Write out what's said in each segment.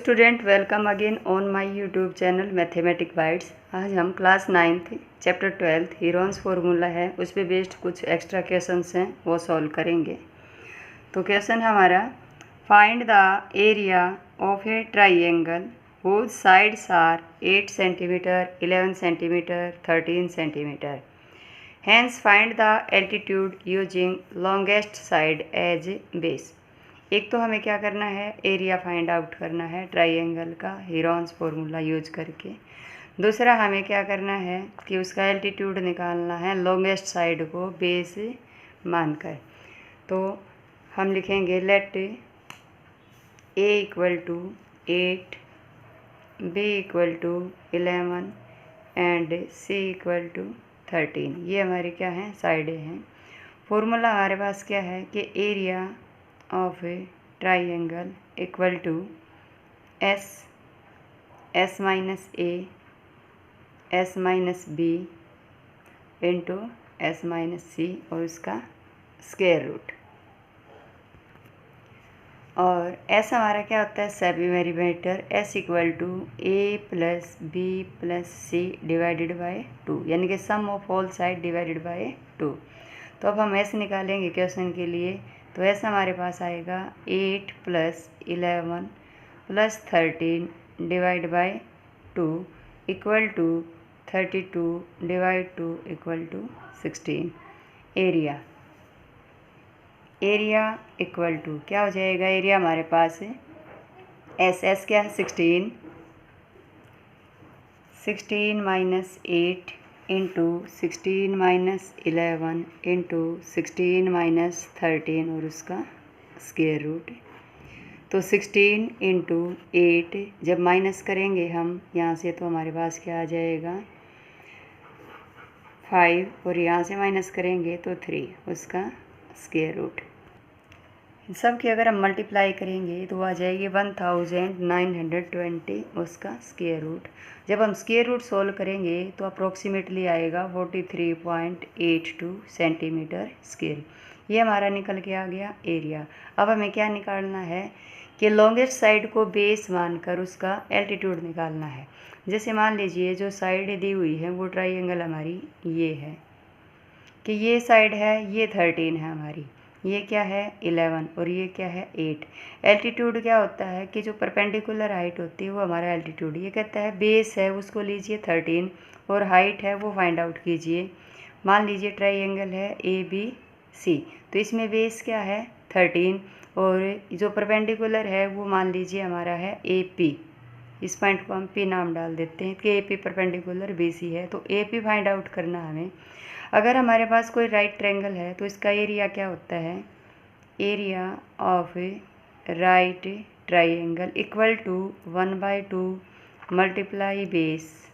Student, welcome again on my YouTube channel mathematic bytes. आज हम class 9th chapter 12 Heron's formula है उस पे बेस्ड कुछ एक्स्ट्रा क्वेश्चंस हैं वो सॉल्व करेंगे। तो क्वेश्चन हमारा, find the area of a triangle whose sides are 8 centimetre, 11 centimetre, 13 centimetre. Hence find the altitude using longest side as base. एक तो हमें क्या करना है, एरिया फाइंड आउट करना है ट्राइंगल का हीरोन्स फार्मूला यूज करके। दूसरा हमें क्या करना है कि उसका एल्टीट्यूड निकालना है लॉन्गेस्ट साइड को बेस मानकर। तो हम लिखेंगे let a equal to 8, b equal to 11 and c equal to 13। ये हमारी क्या हैं, साइडें हैं। फॉर्मूला हमारे पास क्या है कि area of a triangle equal to s minus a s minus b into s minus c और उसका स्क्वायर रूट। और एस हमारा क्या होता है, semiperimeter. S equal to a plus b plus c divided by 2, यानी कि sum of all side divided by 2। तो अब हम एस निकालेंगे क्वेश्चन के लिए। तो एस हमारे पास आएगा 8 plus 11 plus 13 divide by 2 equal to 32 divide 2 equal to 16। Area equal to क्या हो जाएगा, एरिया हमारे पास है एस क्या है 16 minus 8 into 16 minus 11 into 16 minus 13 और उसका स्क्वायर रूट। तो 16 इंटू 8 जब माइनस करेंगे हम यहाँ से तो हमारे पास क्या आ जाएगा 5, और यहाँ से माइनस करेंगे तो 3, उसका स्क्वायर रूट। इन सब की अगर हम मल्टीप्लाई करेंगे तो आ जाएगी 1920, उसका स्क्वायर रूट। जब हम स्क्वायर रूट सोल्व करेंगे तो अप्रोक्सीमेटली आएगा 43.82 सेंटीमीटर स्क्वायर। ये हमारा निकल के आ गया एरिया। अब हमें क्या निकालना है कि लॉन्गेस्ट साइड को बेस मानकर उसका एल्टीट्यूड निकालना है। जैसे मान लीजिए जो साइड दी हुई है वो ट्राइंगल हमारी ये है कि ये साइड है, ये 13 है हमारी, ये क्या है 11 और ये क्या है 8। एल्टीट्यूड क्या होता है कि जो परपेंडिकुलर हाइट होती है वो हमारा एल्टीट्यूड। ये कहता है बेस है उसको लीजिए 13 और हाइट है वो फाइंड आउट कीजिए। मान लीजिए ट्राइंगल है ABC, तो इसमें बेस क्या है 13 और जो परपेंडिकुलर है वो मान लीजिए हमारा है AP। इस पॉइंट को हम P नाम डाल देते हैं कि AP परपेंडिकुलर BC है। तो AP फाइंड आउट करना हमें। अगर हमारे पास कोई राइट ट्रायंगल है तो इसका एरिया क्या होता है, area of right triangle equal to 1/2 multiply base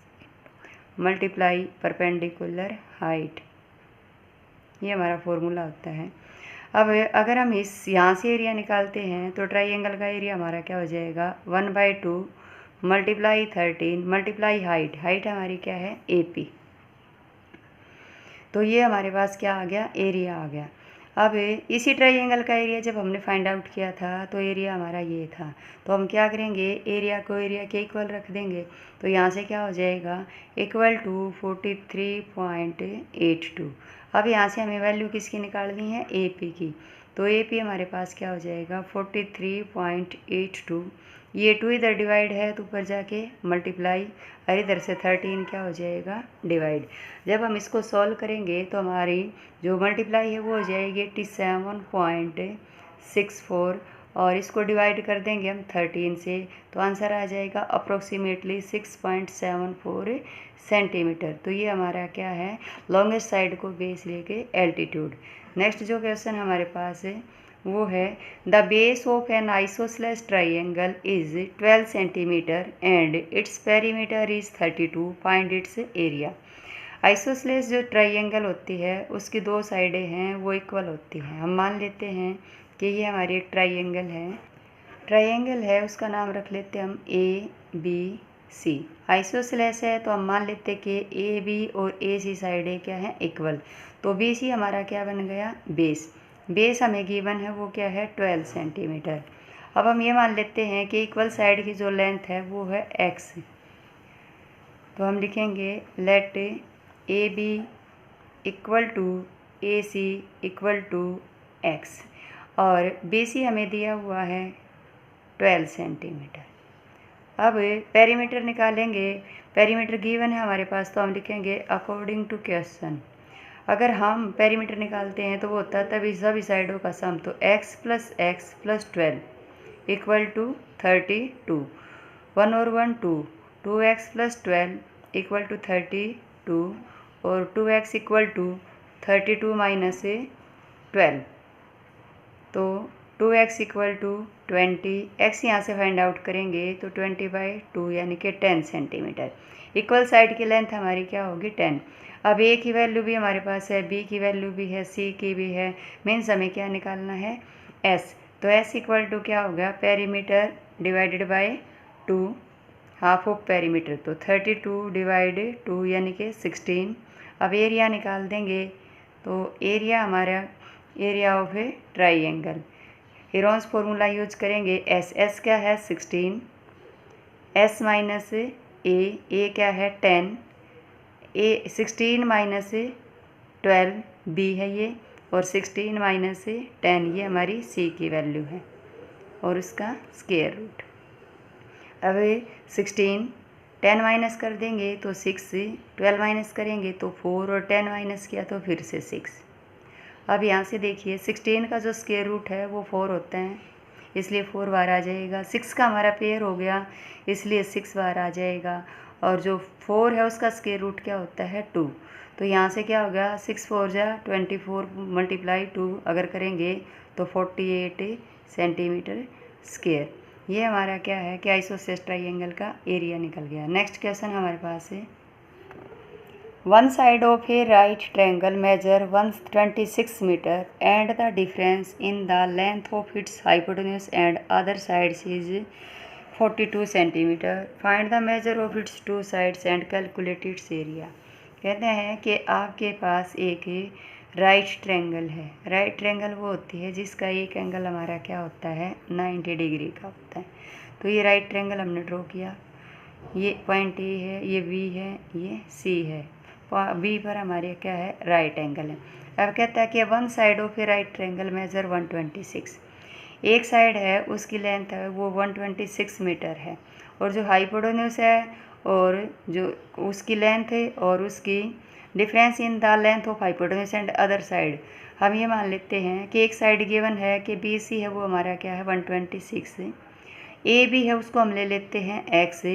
multiply perpendicular height. ये हमारा फॉर्मूला होता है। अब अगर हम इस यहाँ से एरिया निकालते हैं तो ट्रायंगल का एरिया हमारा क्या हो जाएगा 1/2 मल्टीप्लाई 13 मल्टीप्लाई हाइट हमारी क्या है AP। तो ये हमारे पास क्या आ गया, एरिया आ गया। अब इसी ट्राइंगल का एरिया जब हमने फाइंड आउट किया था तो एरिया हमारा ये था। तो हम क्या करेंगे, एरिया को एरिया के इक्वल रख देंगे। तो यहाँ से क्या हो जाएगा इक्वल टू 43.82। अब यहाँ से हमें वैल्यू किसकी निकालनी है, AP की। तो AP हमारे पास क्या हो जाएगा 43.82। ये 2 इधर डिवाइड है तो ऊपर जाके मल्टीप्लाई और इधर से 13 क्या हो जाएगा डिवाइड। जब हम इसको सॉल्व करेंगे तो हमारी जो मल्टीप्लाई है वो हो जाएगी 87.64 और इसको डिवाइड कर देंगे हम 13 से तो आंसर आ जाएगा अप्रोक्सीमेटली 6.74 सेंटीमीटर। तो ये हमारा क्या है, लॉन्गेस्ट साइड को बेस लेके एल्टीट्यूड। नेक्स्ट जो क्वेश्चन हमारे पास है वो है, the base of N isosceles triangle is 12 centimetre and its perimeter is 32, find its area. Isosceles जो ट्राइंगल होती है उसकी दो साइडें हैं वो इक्वल होती हैं। हम मान लेते हैं कि ये हमारी एक ट्राइंगल है उसका नाम रख लेते हैं हम ABC। आइसोसेलेस है तो हम मान लेते हैं कि AB और AC साइडें क्या हैं, इक्वल। तो BC हमारा क्या बन गया, बेस हमें गिवन है वो क्या है 12 सेंटीमीटर। अब हम ये मान लेते हैं कि इक्वल साइड की जो लेंथ है वो है x। तो हम लिखेंगे let a b equal to a c equal to x और बी सी हमें दिया हुआ है 12 सेंटीमीटर। अब पेरीमीटर निकालेंगे। पेरीमीटर गिवन है हमारे पास, तो हम लिखेंगे अकॉर्डिंग टू क्वेश्चन। अगर हम पेरीमीटर निकालते हैं तो वो होता है तभी सभी साइडों का सम, तो x + 12 इक्वल टू 32। 1 और 1 2, 2x + 12 इक्वल टू 32 और 2x इक्वल टू 32 माइनस 12, तो 2x इक्वल टू 20। x यहाँ से फाइंड आउट करेंगे तो 20/2 यानी कि 10 सेंटीमीटर। इक्वल साइड की लेंथ हमारी क्या होगी 10। अब a की वैल्यू भी हमारे पास है, b की वैल्यू भी है, c की भी है। मीन्स हमें क्या निकालना है s। तो s इक्वल टू क्या होगा perimeter divided by 2, half of perimeter, तो 32/2 यानी कि 16। अब एरिया निकाल देंगे, तो एरिया हमारा area of a triangle Heron's formula use करेंगे। एस क्या है 16, s माइनस ए क्या है 10, ए 16 माइनस 12 बी है ये, और 16 माइनस 10 ये हमारी सी की वैल्यू है और उसका स्क्वायर रूट। अब 16 10 माइनस कर देंगे तो 6, 12 माइनस करेंगे तो 4 और 10 माइनस किया तो फिर से 6। अब यहाँ से देखिए 16 का जो स्क्वायर रूट है वो 4 होता है, इसलिए 4 बार आ जाएगा। 6 का हमारा पेयर हो गया इसलिए 6 बार आ जाएगा, और जो 4 है उसका स्क्वायर रूट क्या होता है 2। तो यहाँ से क्या होगा 6 4 जा 24 × 2 अगर करेंगे तो 48 सेंटीमीटर स्क्वायर। ये हमारा क्या है कि आइसोसेलेस ट्राइंगल का एरिया निकल गया। नेक्स्ट क्वेश्चन हमारे पास है, one side of a right triangle measure 126 metre and the difference in the length of its hypotenuse and other sides is 42 centimetre. Find the measure of its two sides and calculate its area. कहते हैं कि आपके पास एक right triangle है। Right triangle वो होती है जिसका एक एंगल हमारा क्या होता है 90 डिग्री का होता है। तो ये राइट ट्रायंगल हमने ड्रॉ किया, ये पॉइंट ए है, ये बी है, ये सी है। बी पर हमारे क्या है राइट एंगल है। अब कहता है कि one side of a right triangle measure 126। एक साइड है उसकी लेंथ है वो 126 मीटर है, और जो हाइपोटेन्यूज है और जो उसकी लेंथ है और उसकी difference in the length of hypotenuse and other side, हम ये मान लेते हैं कि एक साइड गिवन है कि बी सी है वो हमारा क्या है 126, ए बी है उसको हम ले लेते हैं एक्स,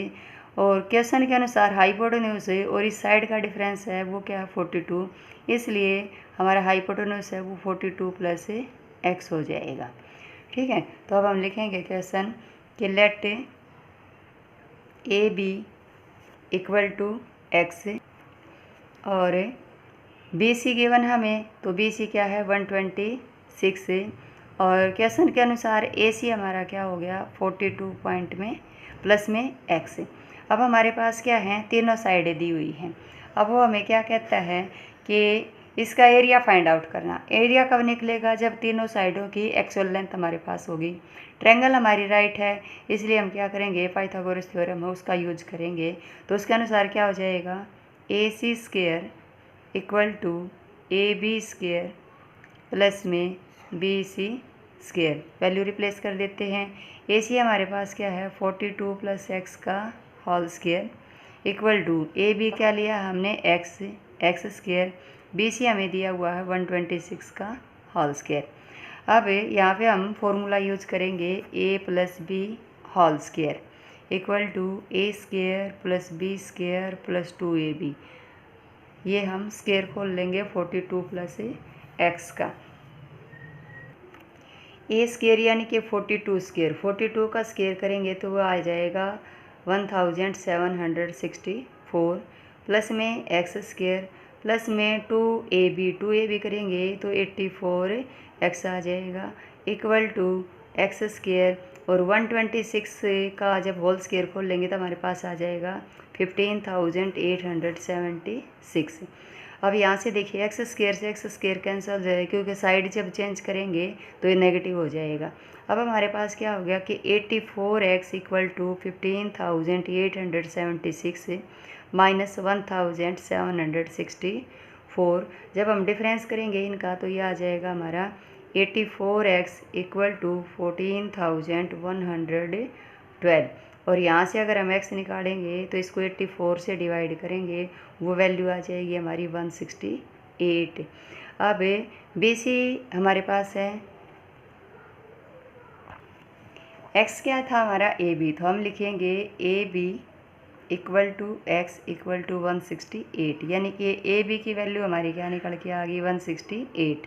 और क्वेश्चन के अनुसार हाइपोटेन्यूज है और इस साइड का डिफरेंस है वो क्या है 42, इसलिए हमारा हाइपोटेन्यूज है वो 42 + x हो जाएगा। ठीक है, तो अब हम लिखेंगे क्वेश्चन कि let a b equal to x और बी सी गिवन हमें, तो बी सी क्या है 126, और क्वेश्चन के अनुसार ए सी हमारा क्या हो गया 42 पॉइंट में प्लस में x। अब हमारे पास क्या है तीनों साइडें दी हुई हैं। अब वो हमें क्या कहता है कि इसका एरिया फाइंड आउट करना। एरिया कब निकलेगा जब तीनों साइडों की एक्चुअल लेंथ हमारे पास होगी। ट्रायंगल हमारी राइट है इसलिए हम क्या करेंगे पाइथागोरस थ्योरम है उसका यूज करेंगे। तो उसके अनुसार क्या हो जाएगा AC² equal to AB² plus में BC²। वैल्यू रिप्लेस कर देते हैं। AC हमारे पास क्या है 42 + x का whole square equal to AB क्या लिया हमने x², BC हमें दिया हुआ है 126 का होल स्क्वायर। अब यहाँ पे हम फॉर्मूला यूज करेंगे A + B whole square equal to A² + B² + 2AB। ये हम स्क्वायर खोल लेंगे 42 + x का। A² यानी कि 42², 42 का स्क्वायर करेंगे तो वो आ जाएगा 1764 प्लस में x² प्लस में 2AB करेंगे तो 84x आ जाएगा इक्वल टू x² और 126 का जब होल स्क्वायर खोल लेंगे तो हमारे पास आ जाएगा 15,876। अब यहाँ से देखिए एक्स स्क्वायर से एक्स स्क्वायर कैंसिल हो जाएगा, क्योंकि साइड जब चेंज करेंगे तो ये नेगेटिव हो जाएगा। अब हमारे पास क्या हो गया कि 84x इक्वल टू 15,876 माइनस 1,764। जब हम डिफरेंस करेंगे इनका तो ये आ जाएगा हमारा 84x इक्वल टू 14,112। और यहाँ से अगर हम x निकालेंगे तो इसको 84 से डिवाइड करेंगे, वो वैल्यू आ जाएगी हमारी 168। अब BC हमारे पास है, x क्या था हमारा AB, तो हम लिखेंगे AB equal to x equal to 168, यानी कि AB की वैल्यू हमारी क्या निकल के आ गई 168।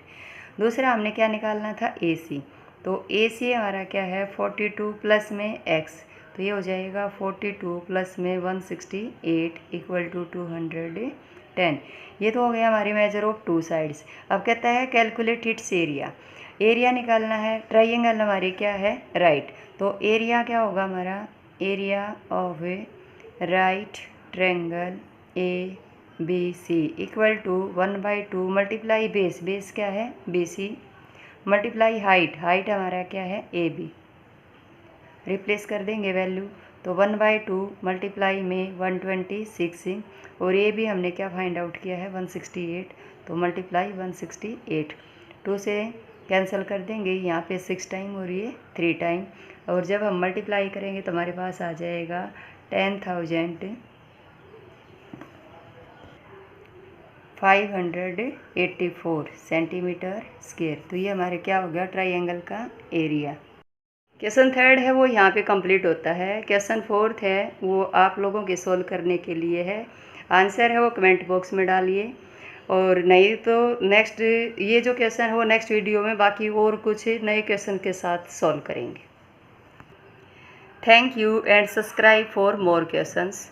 दूसरा हमने क्या निकालना था AC, तो AC हमारा क्या है 42 प्लस में x, तो ये हो जाएगा 42 प्लस में 168 इक्वल टू 210। ये तो हो गया हमारी मेजर ऑफ टू साइड्स। अब कहता है कैलकुलेट इट्स एरिया, एरिया निकालना है। ट्राइंगल हमारी क्या है राइट, तो एरिया क्या होगा हमारा, area of a right triangle ABC equal to 1/2 multiply base, base क्या है BC मल्टीप्लाई हाइट, हाइट हमारा क्या है AB, रिप्लेस कर देंगे वैल्यू, तो 1/2 मल्टीप्लाई में 126 और AB हमने क्या फाइंड आउट किया है 168, तो मल्टीप्लाई 168। 2 से कैंसिल कर देंगे, यहाँ पे 6 टाइम और ये 3 टाइम, और जब हम मल्टीप्लाई करेंगे तो हमारे पास आ जाएगा 10,584 सेंटीमीटर स्क्वायर। तो ये हमारे क्या हो गया ट्राइंगल का एरिया। क्वेश्चन थर्ड है वो यहाँ पे कंप्लीट होता है। क्वेश्चन फोर्थ है वो आप लोगों के सोल्व करने के लिए है, आंसर है वो कमेंट बॉक्स में डालिए, और नहीं तो नेक्स्ट ये जो क्वेश्चन है वो नेक्स्ट वीडियो में बाकी और कुछ नए क्वेश्चन के साथ सॉल्व करेंगे। Thank you and subscribe for more questions.